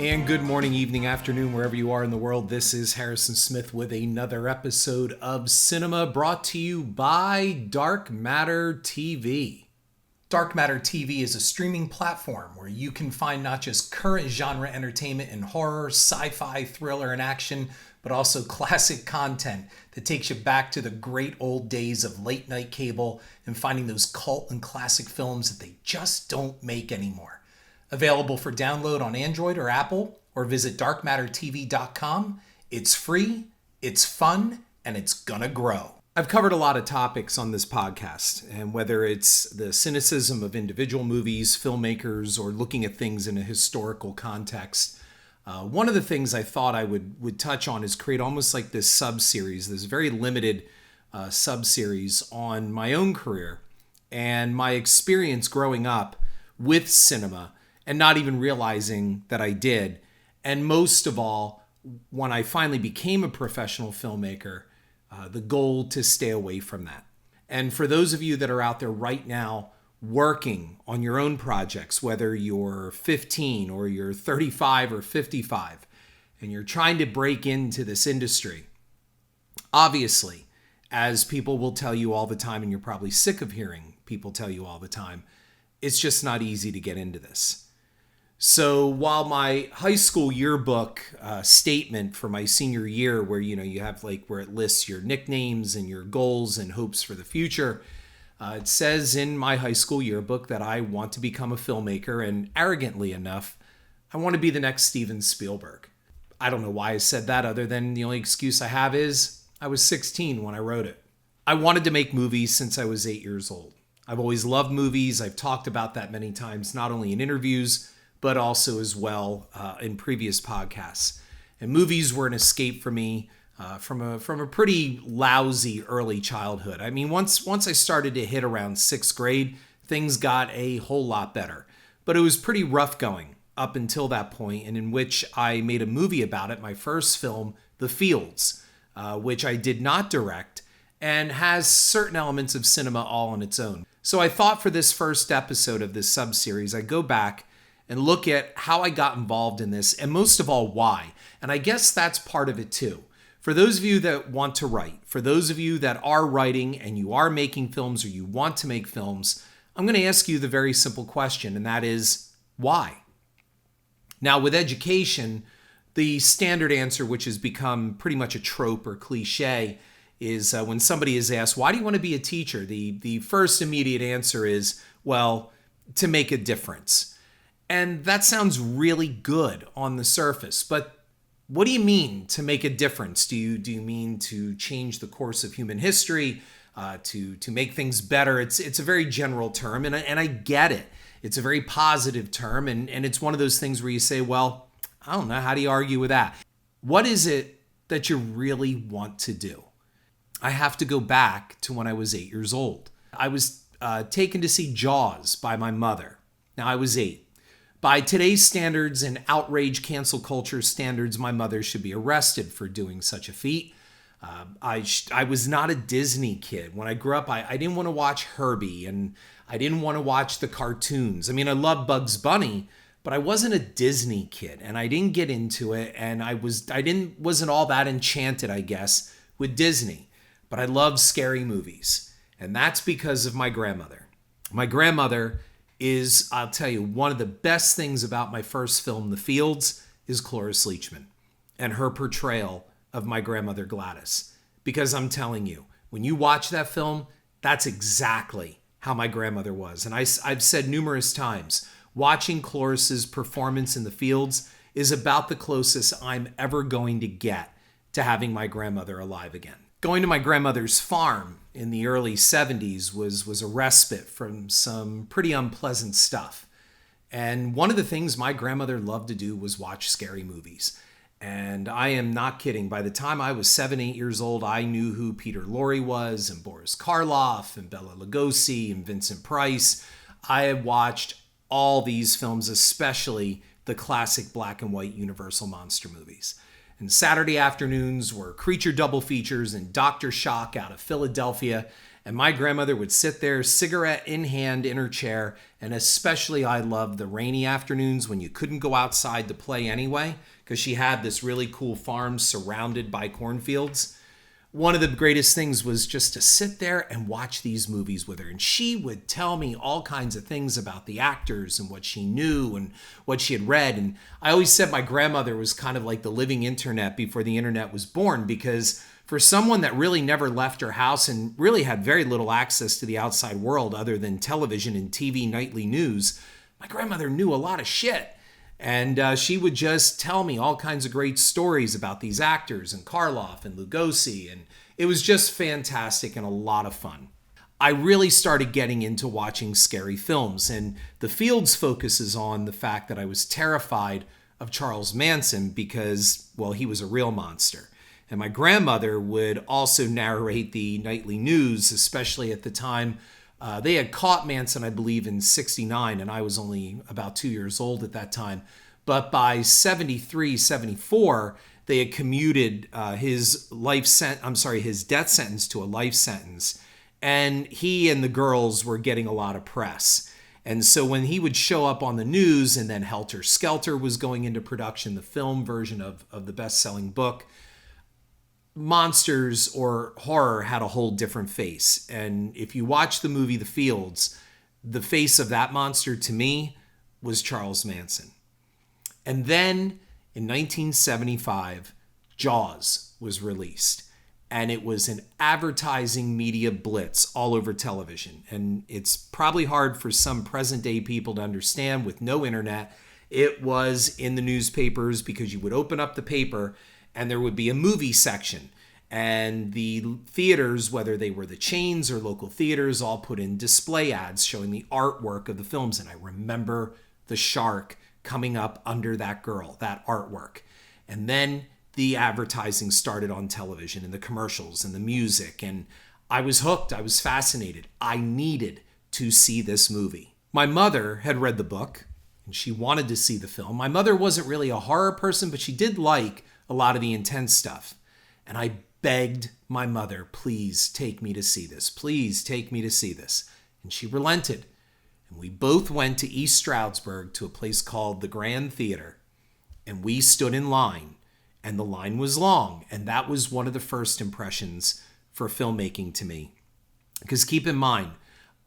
And good morning, evening, afternoon, wherever you are in the world. This is Harrison Smith with another episode of Cynema, brought to you by Dark Matter TV. Dark Matter TV is a streaming platform where you can find not just current genre entertainment in horror, sci-fi, thriller, and action, but also classic content that takes you back to the great old days of late night cable and finding those cult and classic films that they just don't make anymore. Available for download on Android or Apple, or visit darkmattertv.com. It's free, it's fun, and it's gonna grow. I've covered a lot of topics on this podcast, and whether it's the cynicism of individual movies, filmmakers, or looking at things in a historical context, one of the things I thought I would touch on is create almost like this sub-series, this very limited sub-series on my own career and my experience growing up with cinema and not even realizing that I did. And most of all, when I finally became a professional filmmaker, the goal to stay away from that. And for those of you that are out there right now working on your own projects, whether you're 15 or you're 35 or 55, and you're trying to break into this industry, obviously, as people will tell you all the time, and you're probably sick of hearing people tell you all the time, it's just not easy to get into this. So while my high school yearbook statement for my senior year, where you have where it lists your nicknames and your goals and hopes for the future, it says in my high school yearbook that I want to become a filmmaker, and arrogantly enough, I want to be the next Steven Spielberg. I don't know why I said that, other than the only excuse I have is I was 16 when I wrote it. I wanted to make movies since I was 8 years old. I've always loved movies. I've talked about that many times, not only in interviews, but also as well in previous podcasts. And movies were an escape for me from a pretty lousy early childhood. I mean, once I started to hit around 6th grade, things got a whole lot better. But it was pretty rough going up until that point, and in which I made a movie about it, my first film, The Fields, which I did not direct, and has certain elements of cinema all on its own. So I thought for this first episode of this sub-series, I'd go back and look at how I got involved in this, and most of all, why. And I guess that's part of it too. For those of you that want to write, for those of you that are writing and you are making films or you want to make films, I'm going to ask you the very simple question, and that is, why? Now, with education, the standard answer, which has become pretty much a trope or cliche, is when somebody is asked, why do you want to be a teacher? The first immediate answer is, well, to make a difference. And that sounds really good on the surface, but what do you mean to make a difference? Do you mean to change the course of human history, to make things better? It's a very general term, and I get it. It's a very positive term, and it's one of those things where you say, well, I don't know, how do you argue with that? What is it that you really want to do? I have to go back to when I was 8 years old. I was taken to see Jaws by my mother. Now, I was 8. By today's standards and outrage cancel culture standards, my mother should be arrested for doing such a feat. I was not a Disney kid. When I grew up, I didn't want to watch Herbie, and I didn't want to watch the cartoons. I mean, I loved Bugs Bunny, but I wasn't a Disney kid, and I didn't get into it, and I wasn't all that enchanted, I guess, with Disney. But I loved scary movies, and that's because of my grandmother. My grandmother is, I'll tell you, one of the best things about my first film, The Fields, is Cloris Leachman and her portrayal of my grandmother Gladys. Because I'm telling you, when you watch that film, that's exactly how my grandmother was. And I've said numerous times, watching Cloris's performance in The Fields is about the closest I'm ever going to get to having my grandmother alive again. Going to my grandmother's farm in the early 70s was a respite from some pretty unpleasant stuff. And one of the things my grandmother loved to do was watch scary movies. And I am not kidding. By the time I was 7, 8 years old, I knew who Peter Lorre was, and Boris Karloff, and Bela Lugosi, and Vincent Price. I had watched all these films, especially the classic black and white Universal monster movies. And Saturday afternoons were creature double features and Dr. Shock out of Philadelphia. And my grandmother would sit there, cigarette in hand in her chair. And especially I loved the rainy afternoons when you couldn't go outside to play anyway, because she had this really cool farm surrounded by cornfields. One of the greatest things was just to sit there and watch these movies with her. And she would tell me all kinds of things about the actors and what she knew and what she had read. And I always said my grandmother was kind of like the living internet before the internet was born, because for someone that really never left her house and really had very little access to the outside world other than television and TV nightly news, my grandmother knew a lot of shit. And she would just tell me all kinds of great stories about these actors and Karloff and Lugosi. And it was just fantastic and a lot of fun. I really started getting into watching scary films. And The Fields focuses on the fact that I was terrified of Charles Manson because, well, he was a real monster. And my grandmother would also narrate the nightly news, especially at the time. They had caught Manson, I believe, in 1969, and I was only about 2 years old at that time. But by 1973, 1974, they had commuted his death sentence to a life sentence. And he and the girls were getting a lot of press. And so when he would show up on the news, and then Helter Skelter was going into production, the film version of the best-selling book, monsters or horror had a whole different face. And if you watch the movie The Fields, the face of that monster to me was Charles Manson. And then in 1975, Jaws was released. And it was an advertising media blitz all over television. And it's probably hard for some present day people to understand with no internet. It was in the newspapers because you would open up the paper and there would be a movie section. And the theaters, whether they were the chains or local theaters, all put in display ads showing the artwork of the films. And I remember the shark coming up under that girl, that artwork. And then the advertising started on television and the commercials and the music. And I was hooked. I was fascinated. I needed to see this movie. My mother had read the book and she wanted to see the film. My mother wasn't really a horror person, but she did like a lot of the intense stuff. And I begged my mother, please take me to see this. Please take me to see this. And she relented. And we both went to East Stroudsburg to a place called the Grand Theater. And we stood in line. And the line was long. And that was one of the first impressions for filmmaking to me. Because keep in mind,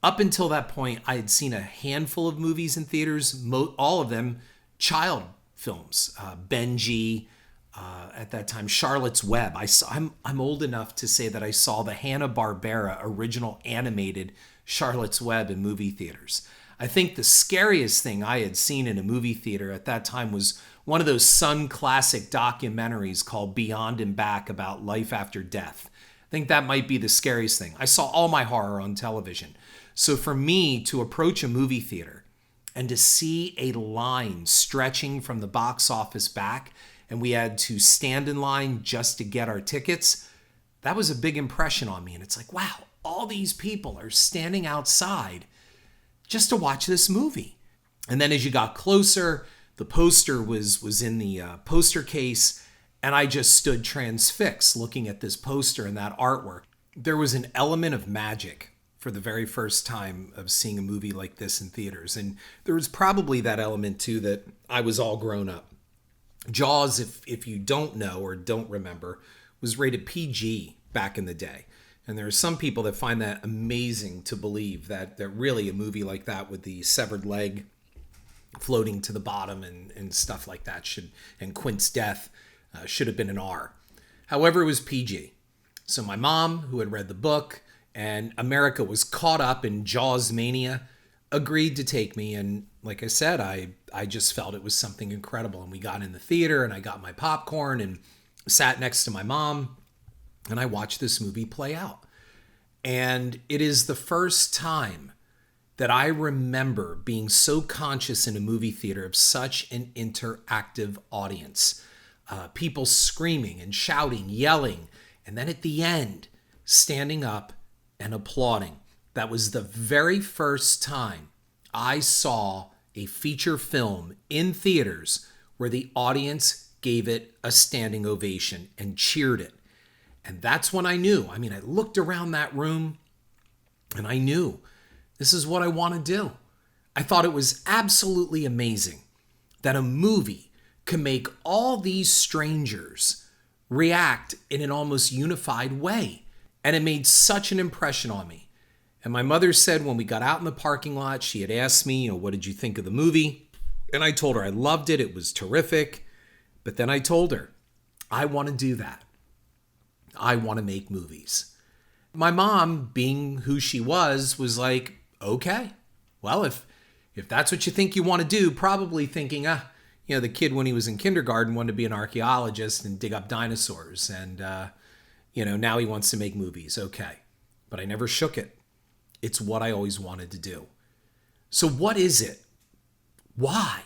up until that point, I had seen a handful of movies in theaters, all of them child films. Benji, at that time, Charlotte's Web. I'm old enough to say that I saw the Hanna-Barbera original animated Charlotte's Web in movie theaters. I think the scariest thing I had seen in a movie theater at that time was one of those Sun Classic documentaries called Beyond and Back about life after death. I think that might be the scariest thing. I saw all my horror on television. So for me to approach a movie theater and to see a line stretching from the box office back, and we had to stand in line just to get our tickets, that was a big impression on me. And it's like, wow, all these people are standing outside just to watch this movie. And then as you got closer, the poster was in the poster case, and I just stood transfixed looking at this poster and that artwork. There was an element of magic for the very first time of seeing a movie like this in theaters. And there was probably that element too that I was all grown up. Jaws, if you don't know or don't remember, was rated PG back in the day. And there are some people that find that amazing to believe that really a movie like that with the severed leg floating to the bottom and stuff like that and Quint's death should have been an R. However, it was PG. So my mom, who had read the book, and America was caught up in Jaws mania, agreed to take me. And like I said, I just felt it was something incredible. And we got in the theater and I got my popcorn and sat next to my mom and I watched this movie play out. And it is the first time that I remember being so conscious in a movie theater of such an interactive audience. People screaming and shouting, yelling, and then at the end, standing up and applauding. That was the very first time I saw a feature film in theaters where the audience gave it a standing ovation and cheered it. And that's when I knew. I mean, I looked around that room And I knew this is what I want to do. I thought it was absolutely amazing that a movie can make all these strangers react in an almost unified way. And it made such an impression on me. And my mother said when we got out in the parking lot, she had asked me, what did you think of the movie? And I told her I loved it. It was terrific. But then I told her, I want to do that. I want to make movies. My mom, being who she was like, okay, well, if that's what you think you want to do, probably thinking, the kid when he was in kindergarten wanted to be an archaeologist and dig up dinosaurs. And, now he wants to make movies. Okay. But I never shook it. It's what I always wanted to do. So what is it? Why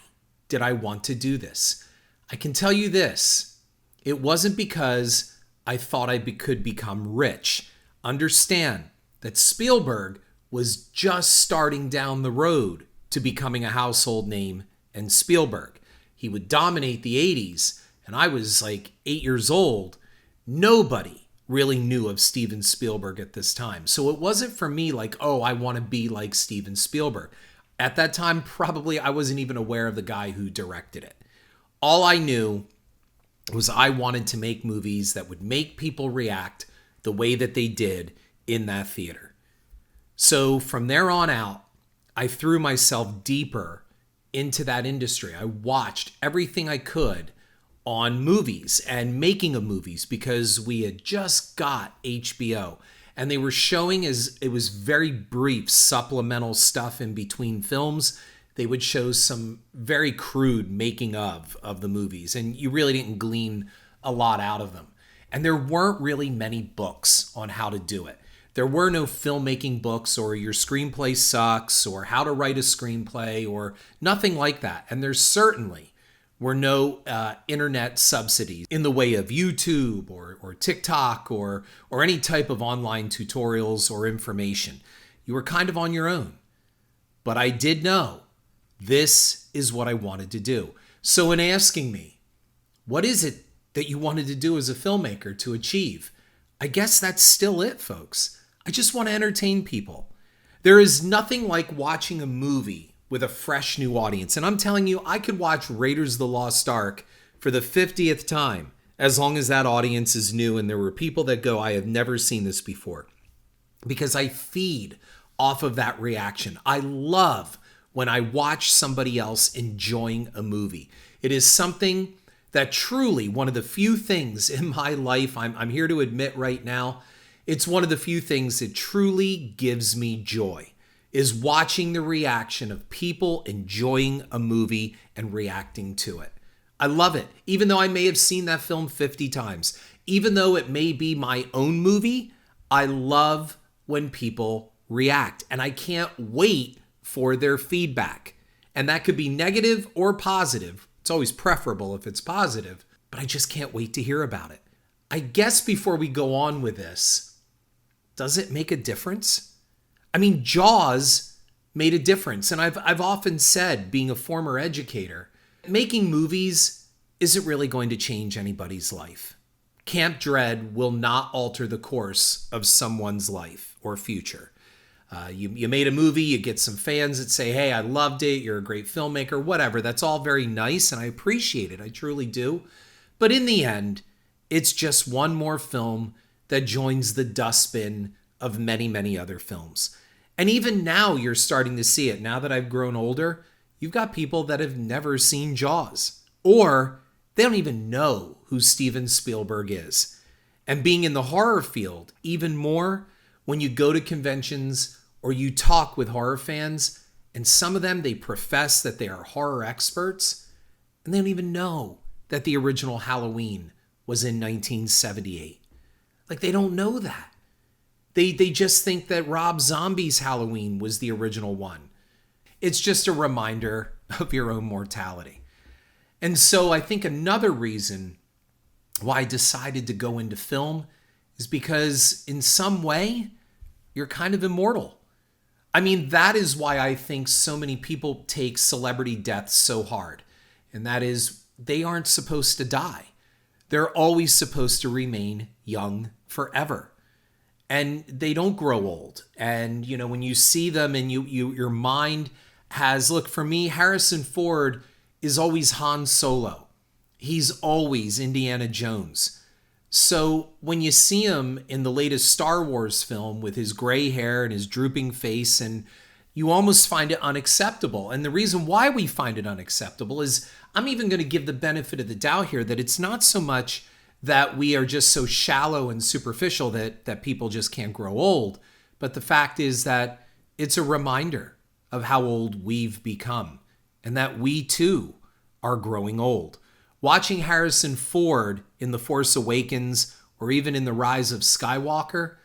did I want to do this? I can tell you this. It wasn't because I thought I could become rich. Understand that Spielberg was just starting down the road to becoming a household name, and Spielberg. He would dominate the 80s, and I was like 8 years old. Nobody really knew of Steven Spielberg at this time. So it wasn't for me like, I want to be like Steven Spielberg. At that time, probably I wasn't even aware of the guy who directed it. All I knew was I wanted to make movies that would make people react the way that they did in that theater. So from there on out, I threw myself deeper into that industry. I watched everything I could on movies and making of movies because we had just got HBO and they were showing, as it was very brief supplemental stuff in between films. They would show some very crude making of the movies, and you really didn't glean a lot out of them. And there weren't really many books on how to do it. There were no filmmaking books or your screenplay sucks or how to write a screenplay or nothing like that. And there certainly were no internet subsidies in the way of YouTube or TikTok or any type of online tutorials or information. You were kind of on your own. But I did know this is what I wanted to do. So in asking me, what is it that you wanted to do as a filmmaker to achieve? I guess that's still it, folks. I just want to entertain people. There is nothing like watching a movie with a fresh new audience. And I'm telling you, I could watch Raiders of the Lost Ark for the 50th time, as long as that audience is new and there were people that go, I have never seen this before. Because I feed off of that reaction. I love when I watch somebody else enjoying a movie. It is something that truly, one of the few things in my life, I'm here to admit right now, it's one of the few things that truly gives me joy, is watching the reaction of people enjoying a movie and reacting to it. I love it. Even though I may have seen that film 50 times, even though it may be my own movie, I love when people react. And I can't wait for their feedback. And that could be negative or positive. It's always preferable if it's positive, but I just can't wait to hear about it. I guess before we go on with this, does it make a difference? I mean, Jaws made a difference. And I've often said, being a former educator, making movies isn't really going to change anybody's life. Camp Dread will not alter the course of someone's life or future. You made a movie, you get some fans that say, hey, I loved it, you're a great filmmaker, whatever. That's all very nice, and I appreciate it. I truly do. But in the end, it's just one more film that joins the dustbin of many, many other films. And even now, you're starting to see it. Now that I've grown older, you've got people that have never seen Jaws, or they don't even know who Steven Spielberg is. And being in the horror field, even more, when you go to conventions or you talk with horror fans, and some of them, they profess that they are horror experts, and they don't even know that the original Halloween was in 1978. Like, they don't know that. They just think that Rob Zombie's Halloween was the original one. It's just a reminder of your own mortality. And so I think another reason why I decided to go into film is because in some way, you're kind of immortal. I mean, that is why I think so many people take celebrity deaths so hard. And that is, they aren't supposed to die. They're always supposed to remain young forever. and they don't grow old. And, when you see them and your mind has, look, for me, Harrison Ford is always Han Solo. He's always Indiana Jones. So when you see him in the latest Star Wars film with his gray hair and his drooping face, and you almost find it unacceptable. And the reason why we find it unacceptable is, I'm even going to give the benefit of the doubt here, that it's not so much that we are just so shallow and superficial that people just can't grow old. But the fact is that it's a reminder of how old we've become and that we too are growing old. Watching Harrison Ford in The Force Awakens or even in The Rise of Skywalker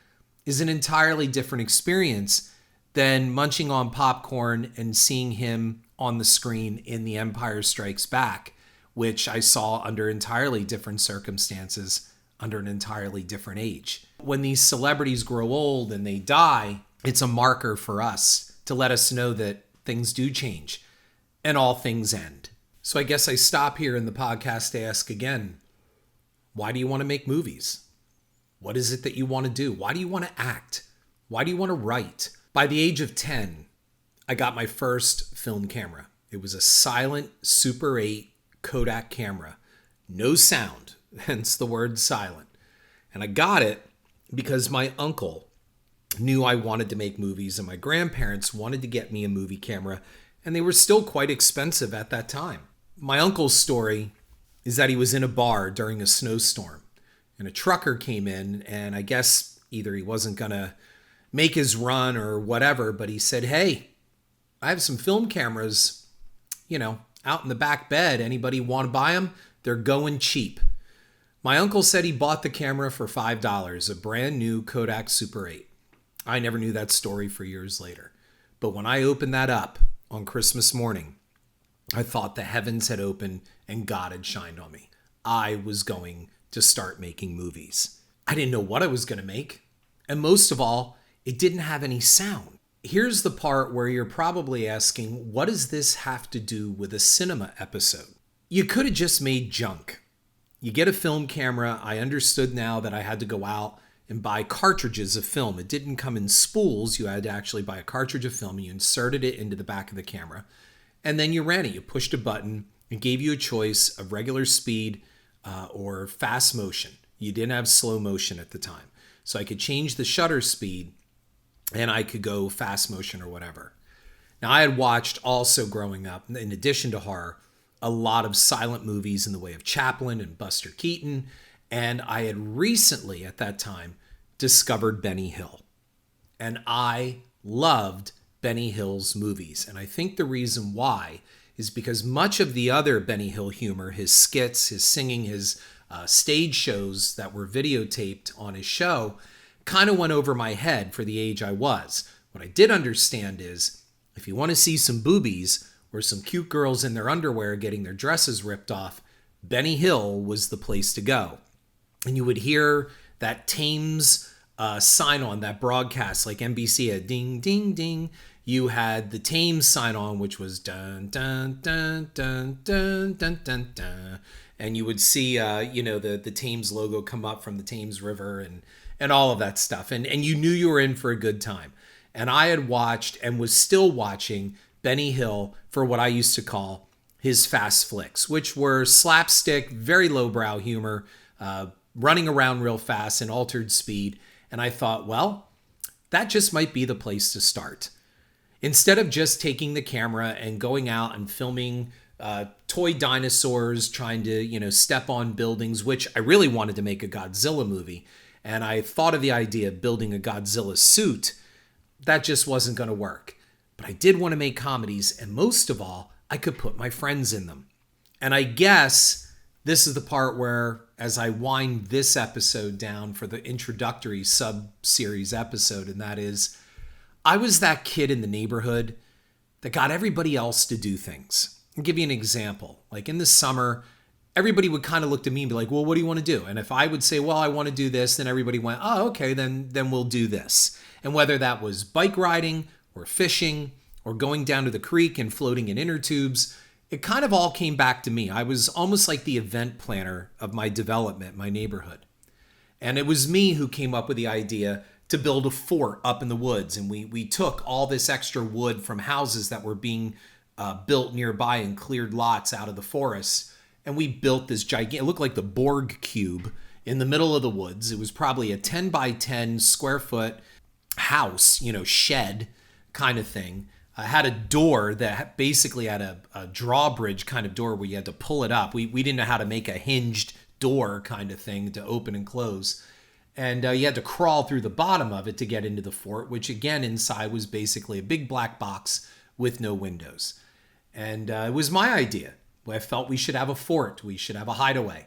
is an entirely different experience than munching on popcorn and seeing him on the screen in The Empire Strikes Back, which I saw under entirely different circumstances, under an entirely different age. When these celebrities grow old and they die, it's a marker for us to let us know that things do change and all things end. So I guess I stop here in the podcast to ask again, why do you want to make movies? What is it that you want to do? Why do you want to act? Why do you want to write? By the age of 10, I got my first film camera. It was a silent Super 8 Kodak camera. No sound, hence the word silent. And I got it because my uncle knew I wanted to make movies and my grandparents wanted to get me a movie camera, and they were still quite expensive at that time. My uncle's story is that he was in a bar during a snowstorm and a trucker came in, and I guess either he wasn't going to make his run or whatever, but he said, "Hey, I have some film cameras, out in the back bed. Anybody want to buy them? They're going cheap." My uncle said he bought the camera for $5, a brand new Kodak Super 8. I never knew that story for years later. But when I opened that up on Christmas morning, I thought the heavens had opened and God had shined on me. I was going to start making movies. I didn't know what I was going to make. And most of all, it didn't have any sound. Here's the part where you're probably asking, what does this have to do with a cinema episode? You could have just made junk. You get a film camera. I understood now that I had to go out and buy cartridges of film. It didn't come in spools. You had to actually buy a cartridge of film. You inserted it into the back of the camera. And then you ran it. You pushed a button. It gave you a choice of regular speed or fast motion. You didn't have slow motion at the time. So I could change the shutter speed and I could go fast motion or whatever. Now, I had watched also growing up, in addition to horror, a lot of silent movies in the way of Chaplin and Buster Keaton. And I had recently, at that time, discovered Benny Hill. And I loved Benny Hill's movies. And I think the reason why is because much of the other Benny Hill humor, his skits, his singing, his stage shows that were videotaped on his show, kind of went over my head for the age I was. What I did understand is, if you want to see some boobies or some cute girls in their underwear getting their dresses ripped off, Benny Hill was the place to go. And you would hear that Thames sign on, that broadcast, like NBC had ding, ding, ding. You had the Thames sign on, which was dun, dun, dun, dun, dun, dun, dun, dun. And you would see, the Thames logo come up from the Thames River and all of that stuff. And you knew you were in for a good time. And I had watched and was still watching Benny Hill for what I used to call his fast flicks, which were slapstick, very lowbrow humor, running around real fast and altered speed. And I thought, well, that just might be the place to start. Instead of just taking the camera and going out and filming toy dinosaurs trying to, step on buildings, which I really wanted to make a Godzilla movie. And I thought of the idea of building a Godzilla suit. That just wasn't going to work. But I did want to make comedies, and most of all, I could put my friends in them. And I guess this is the part where, as I wind this episode down for the introductory sub-series episode, and that is, I was that kid in the neighborhood that got everybody else to do things. I'll give you an example. Like in the summer, everybody would kind of look to me and be like, well, what do you want to do? And if I would say, well, I want to do this, then everybody went, oh, okay, then we'll do this. And whether that was bike riding or fishing or going down to the creek and floating in inner tubes, it kind of all came back to me. I was almost like the event planner of my development, my neighborhood. And it was me who came up with the idea to build a fort up in the woods. And we took all this extra wood from houses that were being built nearby and cleared lots out of the forest. And we built this gigantic, it looked like the Borg cube in the middle of the woods. It was probably a 10 by 10 square foot house, shed kind of thing. Had a door that basically had a drawbridge kind of door where you had to pull it up. We didn't know how to make a hinged door kind of thing to open and close. And you had to crawl through the bottom of it to get into the fort, which again inside was basically a big black box with no windows. And it was my idea. I felt we should have a fort. We should have a hideaway.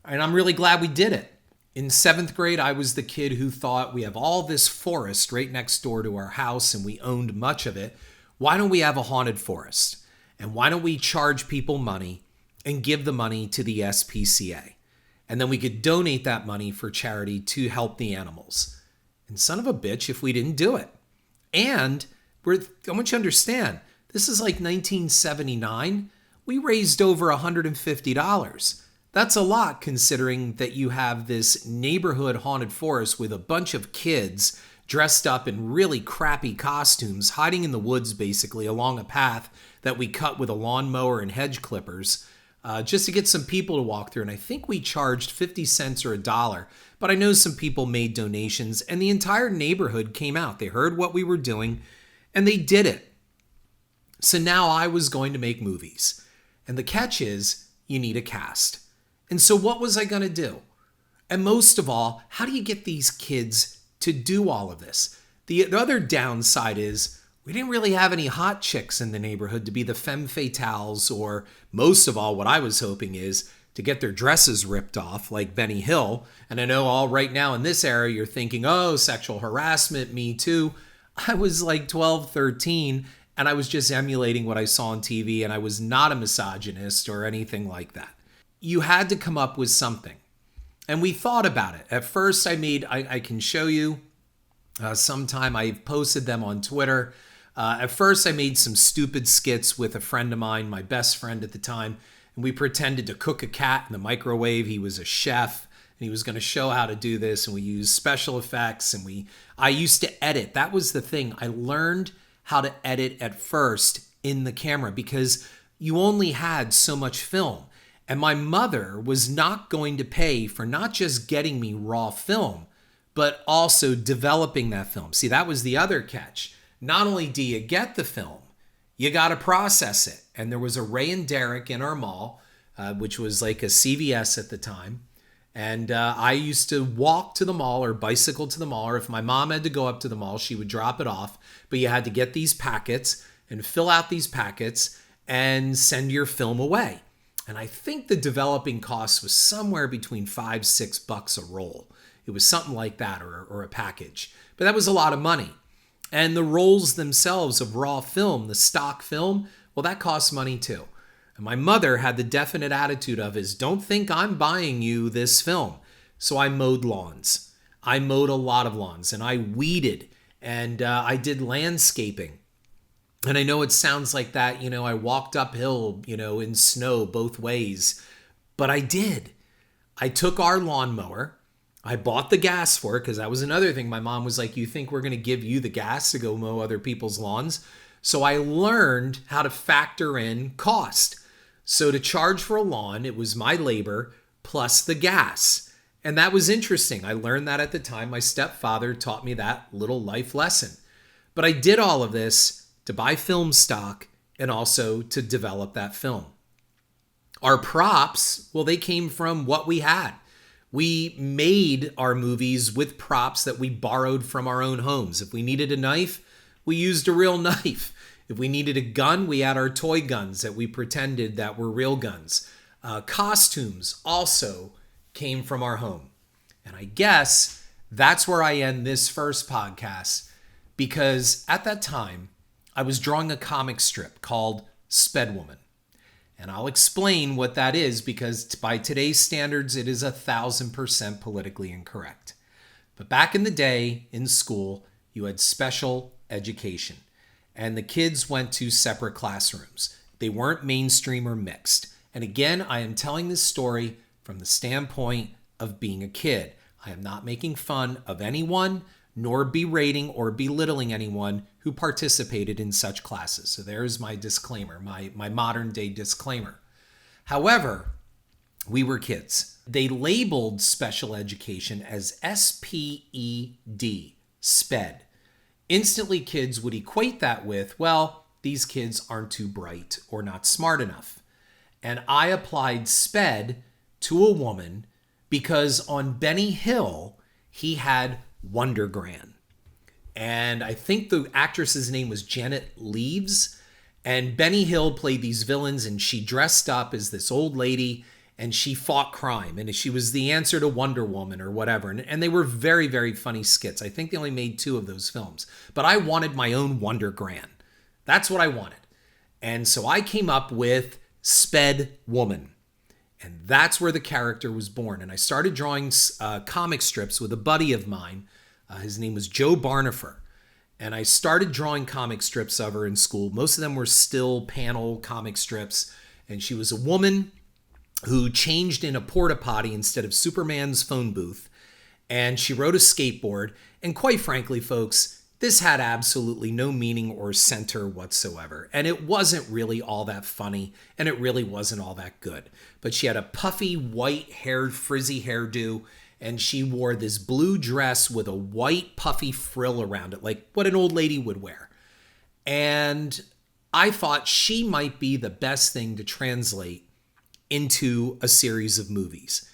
And I'm really glad we did it. In 7th grade, I was the kid who thought we have all this forest right next door to our house and we owned much of it. Why don't we have a haunted forest? And why don't we charge people money and give the money to the SPCA? And then we could donate that money for charity to help the animals. And son of a bitch if we didn't do it. And I want you to understand, this is like 1979. We raised over $150. That's a lot considering that you have this neighborhood haunted forest with a bunch of kids dressed up in really crappy costumes, hiding in the woods basically along a path that we cut with a lawnmower and hedge clippers just to get some people to walk through. And I think we charged 50 cents or $1, but I know some people made donations and the entire neighborhood came out. They heard what we were doing and they did it. So now I was going to make movies. And the catch is, you need a cast. And so what was I going to do? And most of all, how do you get these kids to do all of this? The other downside is, we didn't really have any hot chicks in the neighborhood to be the femme fatales, or most of all, what I was hoping is to get their dresses ripped off like Benny Hill. And I know all right now in this era, you're thinking, oh, sexual harassment, me too. I was like 12, 13, and I was just emulating what I saw on TV, and I was not a misogynist or anything like that. You had to come up with something. And we thought about it. At first I can show you sometime. I've posted them on Twitter. At first I made some stupid skits with a friend of mine, my best friend at the time, and we pretended to cook a cat in the microwave. He was a chef and he was going to show how to do this, and we used special effects, and I used to edit. That was the thing. I learned how to edit at first in the camera because you only had so much film. And my mother was not going to pay for not just getting me raw film, but also developing that film. See, that was the other catch. Not only do you get the film, you got to process it. And there was a Ray and Derrick in our mall, which was like a CVS at the time. And I used to walk to the mall or bicycle to the mall, or if my mom had to go up to the mall, she would drop it off. But you had to get these packets and fill out these packets and send your film away. And I think the developing cost was somewhere between $5-6 a roll. It was something like that, or a package. But that was a lot of money. And the rolls themselves of raw film, the stock film, well, that costs money too. And my mother had the definite attitude of don't think I'm buying you this film. So I mowed lawns. I mowed a lot of lawns, and I weeded, and I did landscaping. And I know it sounds like that, I walked uphill, in snow both ways, but I did. I took our lawnmower. I bought the gas for it because that was another thing. My mom was like, you think we're going to give you the gas to go mow other people's lawns? So I learned how to factor in cost. So to charge for a lawn, it was my labor plus the gas. And that was interesting. I learned that at the time. My stepfather taught me that little life lesson. But I did all of this to buy film stock and also to develop that film. Our props, well, they came from what we had. We made our movies with props that we borrowed from our own homes. If we needed a knife, we used a real knife. If we needed a gun, we had our toy guns that we pretended that were real guns. Costumes also came from our home. And I guess that's where I end this first podcast, because at that time, I was drawing a comic strip called Spedwoman. And I'll explain what that is, because by today's standards, it is 1,000% politically incorrect. But back in the day in school, you had special education. And the kids went to separate classrooms. They weren't mainstream or mixed. And again, I am telling this story from the standpoint of being a kid. I am not making fun of anyone, nor berating or belittling anyone who participated in such classes. So there's my disclaimer, my modern day disclaimer. However, we were kids. They labeled special education as SPED, SPED. Instantly, kids would equate that with, well, these kids aren't too bright or not smart enough. And I applied SPED to a woman because on Benny Hill, he had Wonder Gran. And I think the actress's name was Janet Leaves. And Benny Hill played these villains, and she dressed up as this old lady, and she fought crime. And she was the answer to Wonder Woman or whatever. And they were very, very funny skits. I think they only made 2 of those films. But I wanted my own Wonder Gran. That's what I wanted. And so I came up with Sped Woman. And that's where the character was born. And I started drawing comic strips with a buddy of mine. His name was Joe Barnifer. And I started drawing comic strips of her in school. Most of them were still panel comic strips. And she was a woman who changed in a porta potty instead of Superman's phone booth. And she rode a skateboard. And quite frankly, folks, this had absolutely no meaning or center whatsoever. And it wasn't really all that funny, and it really wasn't all that good. But she had a puffy, white-haired, frizzy hairdo, and she wore this blue dress with a white, puffy frill around it, like what an old lady would wear. And I thought she might be the best thing to translate into a series of movies.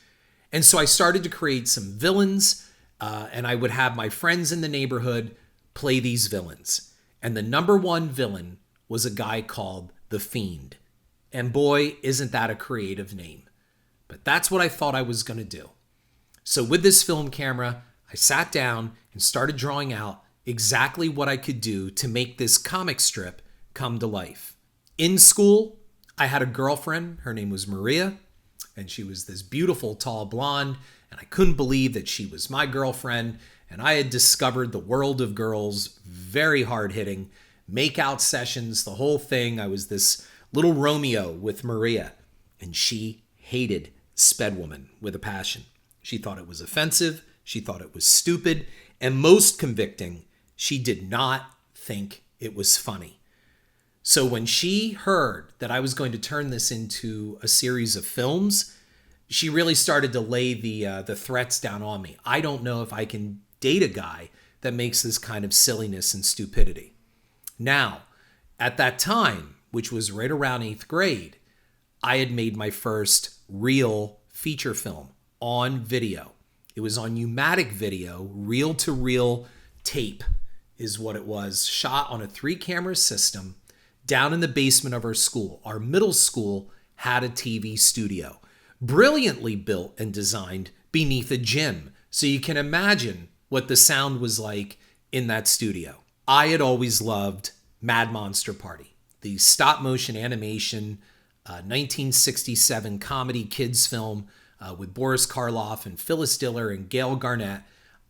And so I started to create some villains, and I would have my friends in the neighborhood play these villains. And the number one villain was a guy called The Fiend. And boy, isn't that a creative name. But that's what I thought I was going to do. So with this film camera, I sat down and started drawing out exactly what I could do to make this comic strip come to life. In school, I had a girlfriend. Her name was Maria. And she was this beautiful, tall blonde. And I couldn't believe that she was my girlfriend. And I had discovered the world of girls, very hard-hitting, make-out sessions, the whole thing. I was this little Romeo with Maria, and she hated Sped Woman with a passion. She thought it was offensive, she thought it was stupid, and most convicting, she did not think it was funny. So when she heard that I was going to turn this into a series of films, she really started to lay the threats down on me. I don't know if I can date a guy that makes this kind of silliness and stupidity. Now, at that time, which was right around 8th grade, I had made my first real feature film on video. It was on pneumatic video, reel-to-reel tape is what it was, shot on a 3-camera system down in the basement of our school. Our middle school had a TV studio, brilliantly built and designed beneath a gym. So you can imagine what the sound was like in that studio. I had always loved Mad Monster Party, the stop-motion animation 1967 comedy kids film with Boris Karloff and Phyllis Diller and Gail Garnett.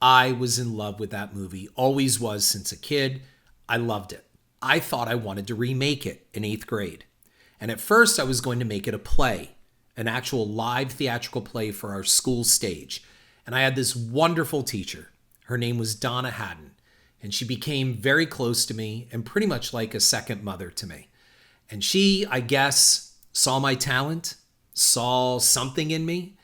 I was in love with that movie, always was since a kid. I loved it. I thought I wanted to remake it in 8th grade. And at first I was going to make it a play, an actual live theatrical play for our school stage. And I had this wonderful teacher. Her name was Donna Haddon, and she became very close to me and pretty much like a second mother to me. And she, I guess, saw my talent, saw something in me,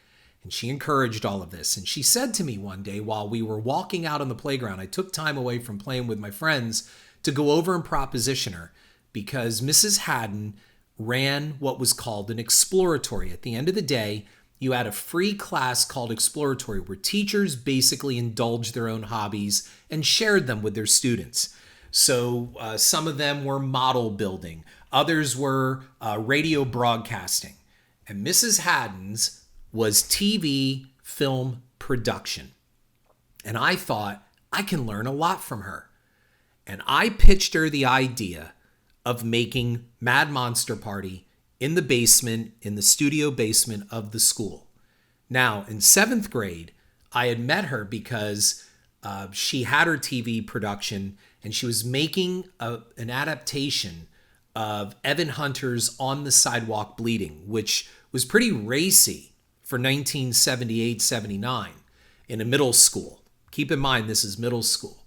and she encouraged all of this. And she said to me one day while we were walking out on the playground, I took time away from playing with my friends to go over and proposition her because Mrs. Haddon ran what was called an exploratory. At the end of the day, you had a free class called Exploratory where teachers basically indulged their own hobbies and shared them with their students. So some of them were model building. Others were radio broadcasting. And Mrs. Haddon's was TV film production. And I thought, I can learn a lot from her. And I pitched her the idea of making Mad Monster Party in the basement, in the studio basement of the school. Now, in 7th grade, I had met her because she had her TV production and she was making an adaptation of Evan Hunter's On the Sidewalk Bleeding, which was pretty racy for 1978-79 in a middle school. Keep in mind, this is middle school.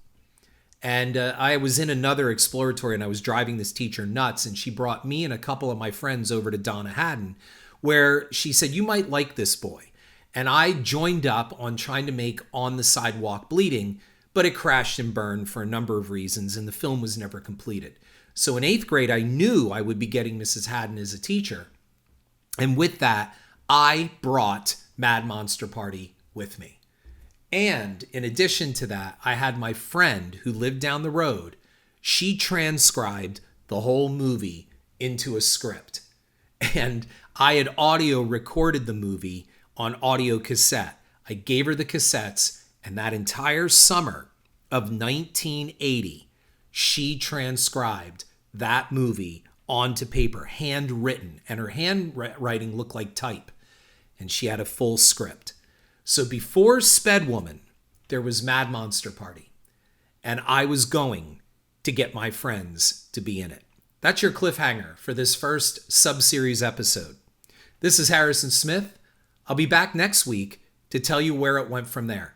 And I was in another exploratory and I was driving this teacher nuts, and she brought me and a couple of my friends over to Donna Haddon, where she said, you might like this boy. And I joined up on trying to make On the Sidewalk Bleeding, but it crashed and burned for a number of reasons, and the film was never completed. So in 8th grade, I knew I would be getting Mrs. Haddon as a teacher. And with that, I brought Mad Monster Party with me. And in addition to that, I had my friend who lived down the road. She transcribed the whole movie into a script. And I had audio recorded the movie on audio cassette. I gave her the cassettes, and that entire summer of 1980, she transcribed that movie onto paper, handwritten, and her handwriting looked like type. And she had a full script. So before Sped Woman, there was Mad Monster Party, and I was going to get my friends to be in it. That's your cliffhanger for this first sub-series episode. This is Harrison Smith. I'll be back next week to tell you where it went from there.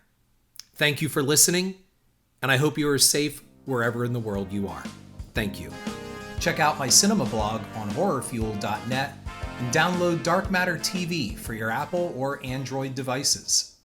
Thank you for listening, and I hope you are safe wherever in the world you are. Thank you. Check out my cinema blog on horrorfuel.net and download Dark Matter TV for your Apple or Android devices.